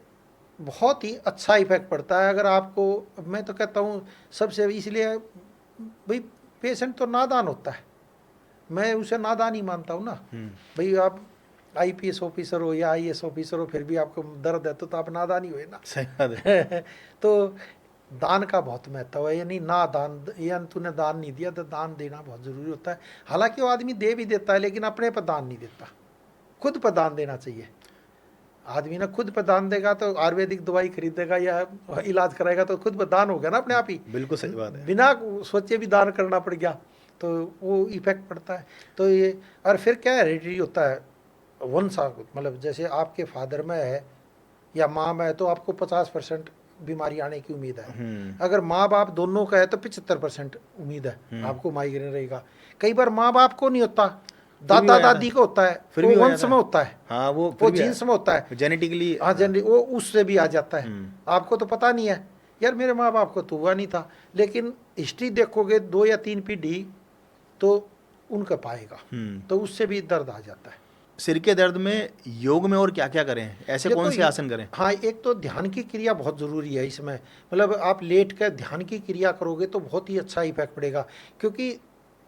बहुत ही अच्छा इफेक्ट पड़ता है। अगर आपको, मैं तो कहता हूँ सबसे, इसलिए भाई पेशेंट तो नादान होता है, मैं उसे नादान ही मानता हूँ ना। भाई आप आईपीएस ऑफिसर हो या आईएएस ऑफिसर हो, फिर भी आपको दर्द है तो आप नादान ही हुए ना। सही बात है। तो दान का बहुत महत्व है, यानी ना दान, या तूने दान नहीं दिया तो दान देना बहुत ज़रूरी होता है। हालांकि वो आदमी दे भी देता है, लेकिन अपने पर दान नहीं देता, खुद पर दान देना चाहिए। आदमी ना खुद पर दान देगा तो आयुर्वेदिक दवाई खरीदेगा या इलाज कराएगा तो खुद पर दान होगा ना अपने आप ही, बिल्कुल सही बात है। बिना सोचे भी दान करना पड़ गया तो वो इफेक्ट पड़ता है। तो ये, और फिर क्या हेरिडिटी होता है, वंशा, मतलब जैसे आपके फादर में है या माँ में है तो आपको 50% बीमारी आने की उम्मीद है। अगर माँ बाप दोनों का है तो 75% उम्मीद है आपको माइग्रेन रहेगा। कई बार माँ बाप को नहीं होता, दादा दादी को होता है, फिर वो भी वंश में होता है। हाँ, वो जीन्स में होता है, जेनेटिकली। हाँ वो उससे भी आ जाता है। आपको तो पता नहीं है, यार मेरे माँ बाप को तो हुआ नहीं था, लेकिन हिस्ट्री देखोगे 2 या 3 पीढ़ी तो उनका पाएगा, तो उससे भी दर्द आ जाता है। सिर के दर्द में योग में और क्या क्या करें, ऐसे कौन से आसन करें? हाँ, एक तो ध्यान की क्रिया बहुत ज़रूरी है इसमें, मतलब आप लेट कर ध्यान की क्रिया करोगे तो बहुत ही अच्छा इफेक्ट पड़ेगा, क्योंकि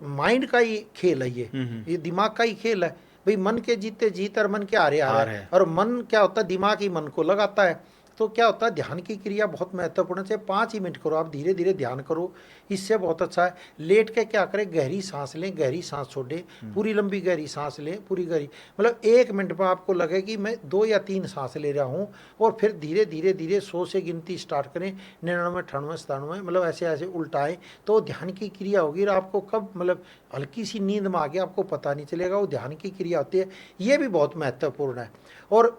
माइंड का ही खेल है ये दिमाग का ही खेल है। भाई मन के जीते जीत और मन के हारे हार है। और मन क्या होता है, दिमाग ही मन को लगाता है। तो क्या होता है, ध्यान की क्रिया बहुत महत्वपूर्ण है। 5 ही मिनट करो, आप धीरे धीरे ध्यान करो, इससे बहुत अच्छा है। लेट के क्या करें, गहरी सांस लें, गहरी सांस छोड़े, पूरी लंबी गहरी सांस लें, पूरी गहरी, मतलब 1 मिनट में आपको लगे कि मैं 2 या 3 सांस ले रहा हूँ। और फिर धीरे धीरे धीरे 100 से गिनती स्टार्ट करें, 99, 98, 97, मतलब ऐसे ऐसे उल्टाएं, तो ध्यान की क्रिया होगी। और आपको कब मतलब हल्की सी नींद में आ गया आपको पता नहीं चलेगा, वो ध्यान की क्रिया होती है। ये भी बहुत महत्वपूर्ण है। और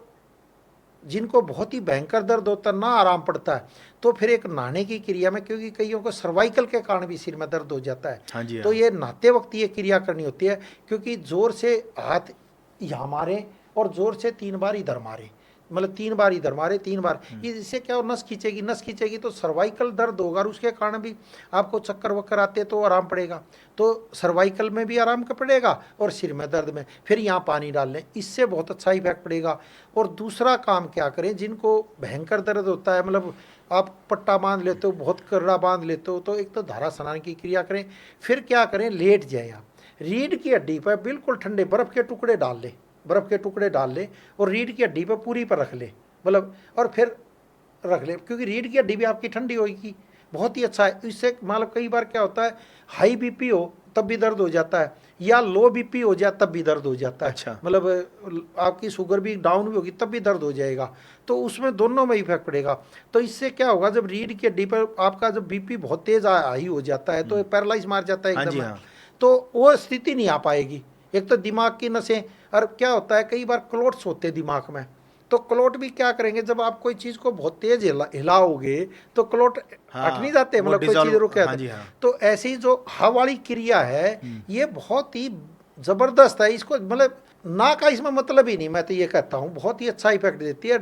जिनको बहुत ही भयंकर दर्द होता है, ना आराम पड़ता है, तो फिर एक नहाने की क्रिया में, क्योंकि कईयों को सर्वाइकल के कारण भी सिर में दर्द हो जाता है। हाँ जी, तो हाँ। ये नहाते वक्त ये क्रिया करनी होती है, क्योंकि जोर से हाथ यहाँ मारे और जोर से 3 बार इधर मारे, मतलब 3 बार इधर मारे 3 बार, इससे क्या हो, नस खींचेगी, नस खींचेगी तो सर्वाइकल दर्द होगा और उसके कारण भी आपको चक्कर वक्कर आते तो आराम पड़ेगा। तो सर्वाइकल में भी आराम का पड़ेगा और सिर में दर्द में, फिर यहाँ पानी डाल लें, इससे बहुत अच्छा इफेक्ट पड़ेगा। और दूसरा काम क्या करें, जिनको भयंकर दर्द होता है, मतलब आप पट्टा बांध लेते हो, बहुत करड़ा बांध लेते हो, तो एक तो धारा स्नान की क्रिया करें। फिर क्या करें, लेट जाए आप, रीढ़ की हड्डी पर बिल्कुल ठंडे बर्फ़ के टुकड़े डाल ले, बर्फ़ के टुकड़े डाल ले और रीढ़ की हड्डी पर पूरी पर रख ले, मतलब और फिर रख ले, क्योंकि रीढ़ की हड्डी भी आपकी ठंडी होगी, बहुत ही अच्छा है। इससे मतलब कई बार क्या होता है, हाई बीपी हो तब भी दर्द हो जाता है, या लो बीपी हो जाए तब भी दर्द हो जाता है। अच्छा। मतलब आपकी शुगर भी डाउन भी होगी तब भी दर्द हो जाएगा, तो उसमें दोनों में इफेक्ट पड़ेगा। तो इससे क्या होगा, जब रीढ़ की हड्डी पर आपका जब बीपी बहुत तेज हाई हो जाता है तो पैरालाइज मार जाता है हाँ जी, एकदम, हाँ। तो वो स्थिति नहीं आ पाएगी। एक तो दिमाग की नसें, और क्या होता है कई बार क्लोट्स होते हैं दिमाग में, तो क्लोट भी क्या करेंगे, जब आप कोई चीज़ को बहुत तेज हिलाओगे तो क्लोट हट नहीं हाँ, जाते, वो मतलब कोई चीज़ डिसॉल्व, रुक हाँ जाता जी, है। हाँ। तो ऐसी जो हवा वाली क्रिया है ये बहुत ही ज़बरदस्त है, इसको मतलब ना का इसमें मतलब ही नहीं, मैं तो ये कहता हूँ बहुत ही अच्छा इफेक्ट देती है।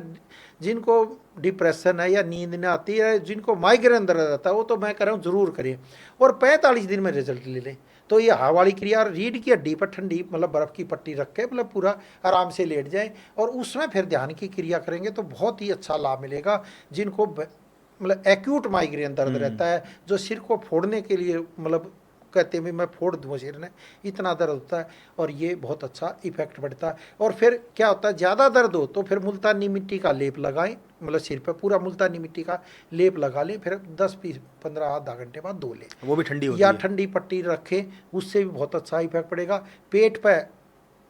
जिनको डिप्रेशन है या नींद नहीं आती है, जिनको माइग्रेन दर्द रहता है, वो तो मैं कह रहा हूँ ज़रूर करिए और 45 दिन में रिजल्ट ले लें। तो ये हवा वाली क्रिया, और रीढ़ की हड्डी पर ठंडी मतलब बर्फ़ की पट्टी रख के मतलब पूरा आराम से लेट जाए और उसमें फिर ध्यान की क्रिया करेंगे तो बहुत ही अच्छा लाभ मिलेगा। जिनको मतलब एक्यूट माइग्रेन दर्द रहता है, जो सिर को फोड़ने के लिए मतलब कहते हैं भी मैं फोड़ दूँ सिर ने, इतना दर्द होता है, और ये बहुत अच्छा इफेक्ट पड़ता है। और फिर क्या होता है, ज़्यादा दर्द हो तो फिर मुल्तानी मिट्टी का लेप लगाएं, मतलब सिर पे पूरा मुल्तानी मिट्टी का लेप लगा लें, फिर 10-15 आधा घंटे बाद धो लें, वो भी ठंडी होती या है। ठंडी पट्टी रखें, उससे भी बहुत अच्छा इफेक्ट पड़ेगा। पेट पे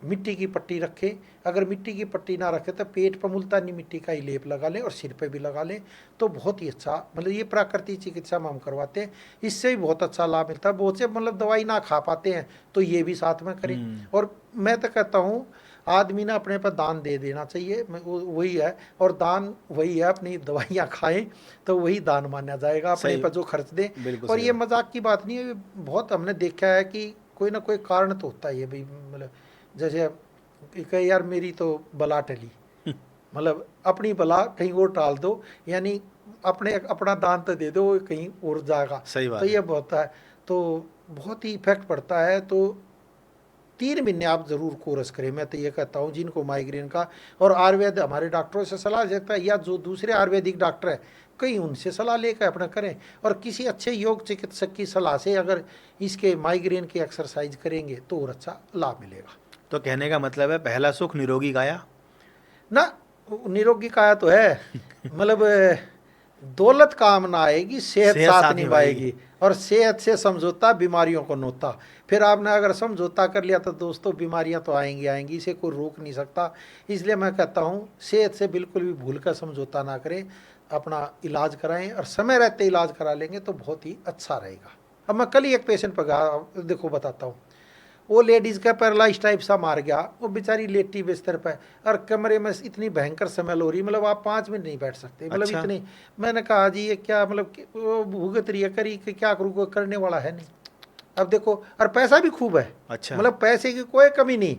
मिट्टी की पट्टी रखें, अगर मिट्टी की पट्टी ना रखें तो पेट पर मुल्तानी मिट्टी का ही लेप लगा लें और सिर पे भी लगा लें, तो बहुत ही अच्छा, मतलब ये प्राकृतिक चिकित्सा में हम करवाते हैं, इससे भी बहुत अच्छा लाभ मिलता है। बहुत से मतलब दवाई ना खा पाते हैं तो ये भी साथ में करें। और मैं तो कहता हूँ आदमी ने अपने पर दान दे देना चाहिए, वही है, और दान वही है, अपनी दवाइयाँ खाएं तो वही दान माना जाएगा, अपने सही, पर जो खर्च दें। बिल्कुल और सही ये बात। मजाक की बात नहीं है, बहुत हमने देखा है कि कोई ना कोई कारण तो होता ही है भाई, मतलब जैसे कहे यार मेरी तो बला टली, मतलब अपनी बला कहीं और टाल दो, यानी अपने अपना दान तो दे दो, वो कहीं और जाएगा। सही तो बात ये है। बहुत है, तो बहुत ही इफेक्ट पड़ता है। तो 3 महीने आप ज़रूर कोर्स करें, मैं तो ये कहता हूँ जिनको माइग्रेन का। और आयुर्वेद हमारे डॉक्टरों से सलाह सकता है, या जो दूसरे आयुर्वेदिक डॉक्टर है कहीं उनसे सलाह लेकर अपना करें, और किसी अच्छे योग चिकित्सक की सलाह से अगर इसके माइग्रेन की एक्सरसाइज करेंगे तो और अच्छा लाभ मिलेगा। तो कहने का मतलब है पहला सुख निरोगी काया। ना, निरोगी काया तो है, मतलब दौलत काम ना आएगी, सेहत सेहत साथ साथ निभाएगी। निभाएगी, और सेहत से समझौता बीमारियों को नोता। फिर आपने अगर समझौता कर लिया तो दोस्तों बीमारियां तो आएंगी आएंगी, इसे कोई रोक नहीं सकता। इसलिए मैं कहता हूँ सेहत से बिल्कुल भी भूल कर समझौता ना करें, अपना इलाज कराएं, और समय रहते इलाज करा लेंगे तो बहुत ही अच्छा रहेगा। अब मैं कल ही एक पेशेंट पर गया, देखो बताता हूँ, वो लेडीज़ का पैरालाइज टाइप सा मार गया, वो बेचारी लेटी बिस्तर पे, और कमरे में इतनी भयंकर स्मेल हो रही, मतलब आप 5 मिनट नहीं बैठ सकते, मतलब अच्छा। इतनी। मैंने कहा जी ये क्या, मतलब वो भुगत रही है, करी कि क्या करूँ, कोई करने वाला है नहीं। अब देखो, और पैसा भी खूब है, अच्छा। मतलब पैसे की कोई कमी नहीं।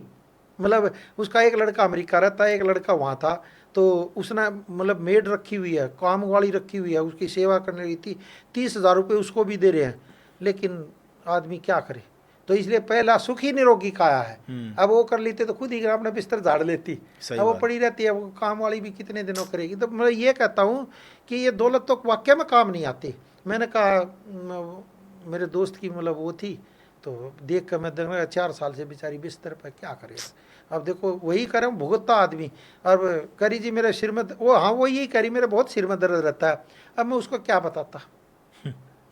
मतलब उसका एक लड़का अमेरिका रहता है, एक लड़का वहाँ था, तो उसने मतलब मेड रखी हुई है, काम वाली रखी हुई है, उसकी सेवा करने रही थी, 30,000 रुपये उसको भी दे रहे हैं, लेकिन आदमी क्या करे। तो इसलिए पहला सुख ही निरोगी काया है। अब वो कर लेते तो खुद ही अपना बिस्तर झाड़ लेती, सही अब वो बात। पड़ी रहती है, वो काम वाली भी कितने दिनों करेगी। तो मैं ये कहता हूँ कि ये दौलत तो वाकई में काम नहीं आती। मैंने कहा मेरे दोस्त की मतलब वो थी, तो देख कर मैं देखा 4 साल से बेचारी बिस्तर पर क्या करे। अब देखो वही करें भुगतता आदमी। अब करी जी मेरे सिर में वो, हाँ वो यही करी, मेरे बहुत सिर में दर्द रहता है। अब मैं उसको क्या बताता,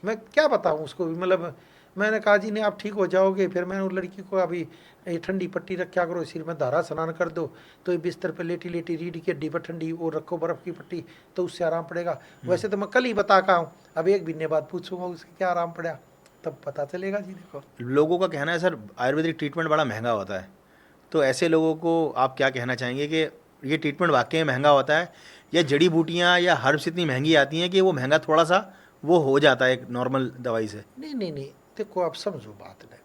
मैं क्या बताऊँ उसको भी, मतलब मैंने कहा जी नहीं आप ठीक हो जाओगे। फिर मैंने उस लड़की को अभी ये ठंडी पट्टी रखा करो, सिर में धारा स्नान कर दो, तो ये बिस्तर पे लेटी लेटी रीढ़ की हड्डी पर ठंडी वो रखो बर्फ़ की पट्टी, तो उससे आराम पड़ेगा। वैसे तो मैं कल ही बता का हूँ, अब 1 महीने बाद पूछूंगा उससे क्या आराम पड़ा, तब पता चलेगा जी। देखो लोगों का कहना है सर आयुर्वेदिक ट्रीटमेंट बड़ा महंगा होता है, तो ऐसे लोगों को आप क्या कहना चाहेंगे कि ये ट्रीटमेंट वाकई में महंगा होता है, या जड़ी बूटियाँ या हर्ब्स इतनी महंगी आती हैं कि वो महंगा थोड़ा सा वो हो जाता है एक नॉर्मल दवाई से। नहीं नहीं नहीं, देखो आप समझो बात ने,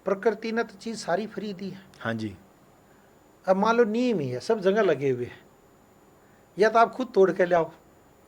प्रकृति ने तो चीज़ सारी फ्री दी है। हाँ जी। अब मान लो नीम ही है, सब जगह लगे हुए हैं, या तो आप खुद तोड़ के लाओ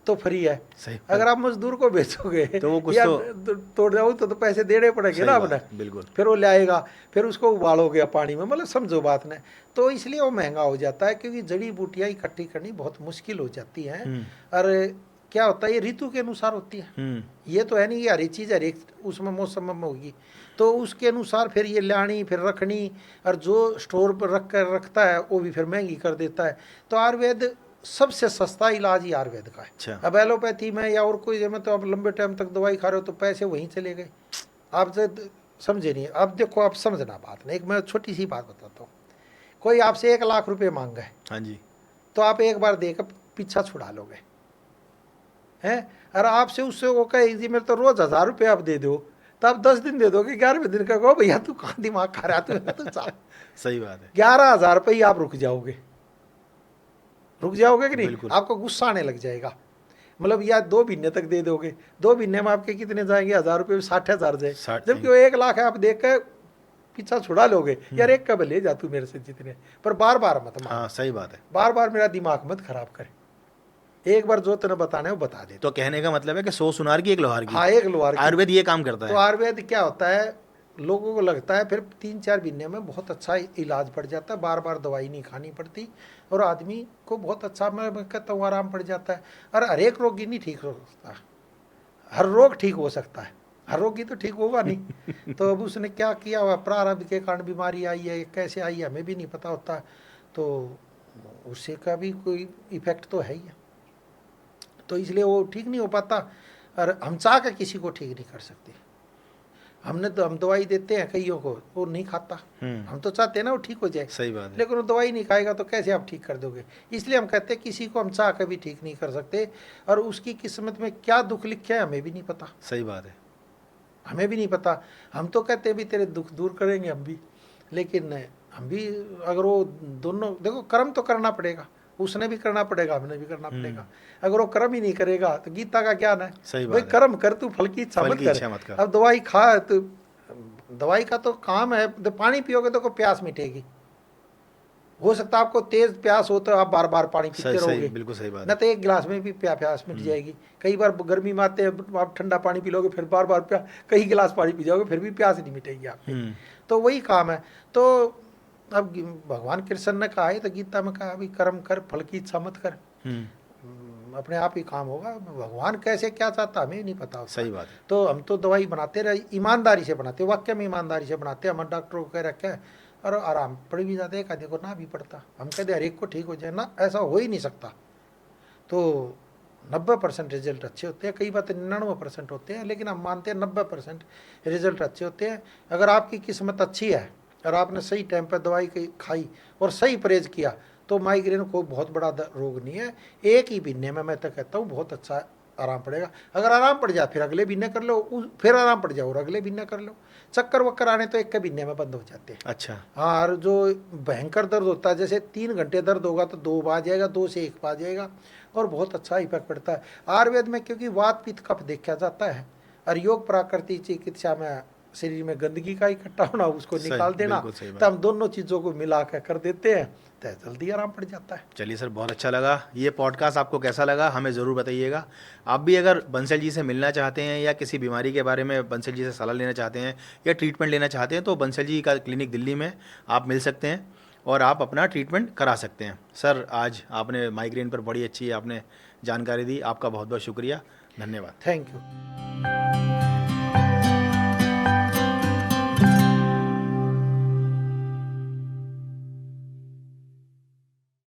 तो फ्री है, सही अगर आप मजदूर को बेचोगे तो वो कुछ या तो तोड़ जाओ तो पैसे देने पड़ेंगे सही ना बात अपने। है, बिल्कुल फिर वो लाएगा, फिर उसको उबालोगे पानी में, मतलब समझो बात ने। तो इसलिए वो महंगा हो जाता है, क्योंकि जड़ी बूटियाँ इकट्ठी करनी बहुत मुश्किल हो जाती हैं। और क्या होता है, ये ऋतु के अनुसार होती है, ये तो है नहीं कि हर एक चीज़ हर एक उसमें मौसम में होगी, तो उसके अनुसार फिर ये लानी फिर रखनी, और जो स्टोर पर रख कर रखता है वो भी फिर महंगी कर देता है। तो आयुर्वेद सबसे सस्ता इलाज ही आयुर्वेद का है। अच्छा अब एलोपैथी में या और कोई में तो आप लंबे टाइम तक दवाई खा रहे हो तो पैसे वहीं चले गए, आप समझे नहीं। अब देखो, आप समझना बात नहीं, एक मैं छोटी सी बात बताता हूँ। कोई आपसे 1 लाख रुपए मांग गए, हाँ जी, तो आप एक बार देकर पीछा छुड़ा लोगे हैं, और आपसे उससे वो कहे जी मेरे तो रोज 1000 रुपये आप दे दो, तो आप 10 दिन दे दोगे, 11वें दिन का कहो भैया तू कहाँ दिमाग खा रहा है तू चाल। सही बात है, 11,000 रुपये ही आप रुक जाओगे कि नहीं, बिल्कुल आपको गुस्सा आने लग जाएगा। मतलब या 2 महीने तक दे दोगे, 2 महीने में आपके कितने जाएंगे, 1000 रुपये 60,000 जाए, 60 जबकि वो 1 लाख है, आप देख कर पीछा छुड़ा लोगे, यार एक कब ले जा तू मेरे से जितने, पर बार बार मत मांग, हाँ सही बात है। बार बार मेरा दिमाग मत खराब करे, एक बार जो तेने बताना है वो बता दे। तो कहने का मतलब है कि 100 सुनार की एक लोहार की, हाँ, एक लोहार की। आयुर्वेद ये काम करता तो है। आयुर्वेद क्या होता है, लोगों को लगता है फिर 3-4 महीने में बहुत अच्छा इलाज पड़ जाता है, बार बार दवाई नहीं खानी पड़ती, और आदमी को बहुत अच्छा, मैं कहता हूँ, आराम पड़ जाता है। और हर एक रोगी नहीं ठीक हो सकता, हर रोग ठीक हो सकता है, हर रोगी तो ठीक होगा नहीं। तो अब उसने क्या किया हुआ, प्रारब्ध के कारण बीमारी आई है, कैसे आई है हमें भी नहीं पता होता, तो उससे का भी कोई इफेक्ट तो है ही है, तो इसलिए वो ठीक नहीं हो पाता। और हम चाह कर किसी को ठीक नहीं कर सकते, हम दवाई देते हैं कईयों को, वो नहीं खाता, हम तो चाहते हैं ना वो ठीक हो जाए, सही बात है, लेकिन वो दवाई नहीं खाएगा तो कैसे आप ठीक कर दोगे। इसलिए हम कहते हैं किसी को हम चाह कर भी ठीक नहीं कर सकते, और उसकी किस्मत में क्या दुख लिखे है हमें भी नहीं पता, सही बात है, हमें भी नहीं पता। हम तो कहते हैं भी तेरे दुख दूर करेंगे हम भी, लेकिन हम भी अगर वो दोनों, देखो कर्म तो करना पड़ेगा, उसने भी करना पड़ेगा हमने भी करना पड़ेगा। अगर वो कर्म ही नहीं करेगा तो गीता का ज्ञान है, सही भाई बात है, कर्म कर तू फल की इच्छा फल मत की इच्छा मत कर। कर। अब दवाई खा तो दवाई का तो काम है, तो पानी पियोगे तो को प्यास मिटेगी, हो सकता है आपको तेज प्यास हो तो आप बार बार पानी पीते सही रहोगे, बिल्कुल सही बात न है, तो एक गिलास में भी प्यास मिट जाएगी। कई बार गर्मी में आते हैं आप ठंडा पानी पी लोगे, फिर बार बार कई गिलास पानी पी जाओगे, फिर भी प्यास नहीं मिटेगी आपकी। तो वही काम है। तो अब भगवान कृष्ण ने कहा है तो गीता में कहा भी कर्म कर फल की इच्छा मत कर, अपने आप ही काम होगा। भगवान कैसे क्या चाहता हमें नहीं पता होता। सही बात है, तो हम तो दवाई बनाते रहे, ईमानदारी से बनाते, वाक्य में ईमानदारी से बनाते, हमारे डॉक्टरों को कह रखा है, और आराम पड़ भी जाते, एक आदमी को ना भी पड़ता, हम कहते हर एक को ठीक हो जाए ना, ऐसा हो ही नहीं सकता। तो 90% रिजल्ट अच्छे होते हैं, कई बार 99% होते हैं, लेकिन हम मानते हैं 90% रिजल्ट अच्छे होते हैं। अगर आपकी किस्मत अच्छी है और आपने सही टाइम पर दवाई खाई और सही परहेज किया, तो माइग्रेन को बहुत बड़ा रोग नहीं है, एक ही महीने में मैं तो कहता हूँ बहुत अच्छा आराम पड़ेगा। अगर आराम पड़ जाए फिर अगले महीने कर लो, फिर आराम पड़ जाए और अगले महीने कर लो। चक्कर वक्कर आने तो एक के महीने में बंद हो जाते हैं। अच्छा, हाँ, और जो भयंकर दर्द होता है, जैसे 3 घंटे दर्द होगा तो 2 आ जाएगा, 2 से 1 आ जाएगा, और बहुत अच्छा इफेक्ट पड़ता है। आयुर्वेद में क्योंकि वात पित्त कफ देखा जाता है, और योग प्राकृतिक चिकित्सा में शरीर में गंदगी का इकट्ठा होना, उसको निकाल देना, तो हम दोनों चीज़ों को मिला कर देते हैं, तो जल्दी आराम पड़ जाता है। चलिए सर, बहुत अच्छा लगा। ये पॉडकास्ट आपको कैसा लगा हमें ज़रूर बताइएगा। आप भी अगर बंसल जी से मिलना चाहते हैं या किसी बीमारी के बारे में बंसल जी से सलाह लेना चाहते हैं या ट्रीटमेंट लेना चाहते हैं, तो बंसल जी का क्लिनिक दिल्ली में आप मिल सकते हैं और आप अपना ट्रीटमेंट करा सकते हैं। सर, आज आपने माइग्रेन पर बड़ी अच्छी आपने जानकारी दी, आपका बहुत बहुत शुक्रिया, धन्यवाद। Thank you.